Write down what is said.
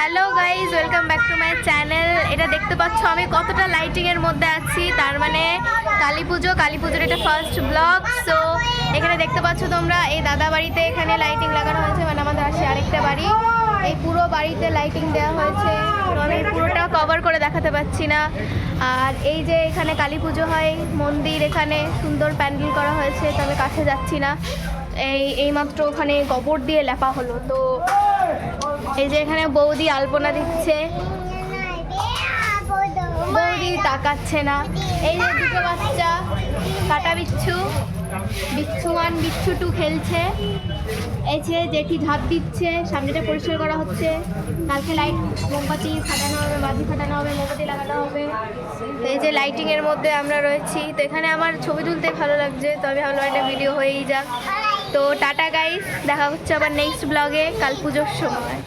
Hello guys, welcome back to my channel. এটা দেখতে পাচ্ছ আমি কতটা লাইটিংয়ের মধ্যে আছি, তার মানে কালী পুজোর এটা ফার্স্ট ব্লগ। সো এখানে দেখতে পাচ্ছ তোমরা এই দাদা বাড়িতে এখানে লাইটিং লাগানো হয়েছে, মানে আমাদের আসে আরেকটা বাড়ি, এই পুরো বাড়িতে লাইটিং দেওয়া হয়েছে। তো আমি পুরোটা কভার করে দেখাতে পাচ্ছি না। আর এই যে এখানে কালী পুজো হয়, মন্দির এখানে সুন্দর প্যান্ডেল করা হয়েছে, তো আমি কাছে যাচ্ছি না। এইমাত্র ওখানে গোবর দিয়ে লেপা হলো। তো এই যে এখানে বৌদি আলপনা দিচ্ছে, বৌদি তাকাচ্ছে না। এই যে দুটো বাচ্চা কাটা বিচ্ছু, বিচ্ছু 1 বিচ্ছু 2 খেলছে। এই যে জেঠি ঝাঁপ দিচ্ছে, সামনেটা পরিষ্কার করা হচ্ছে। কালকে লাইট মোমবাতি ফাটানো হবে, বাতি ফাটানো হবে, মোমবাতি লাগানো হবে। তো এই যে লাইটিংয়ের মধ্যে আমরা রয়েছি। তো এখানে আমার ছবি তুলতে ভালো লাগছে, তো আমি ভাবলাম একটা ভিডিও হয়েই যাক। তো টাটা গাইস, দেখা হচ্ছে আবার নেক্সট ব্লগে কাল পুজোর সময়।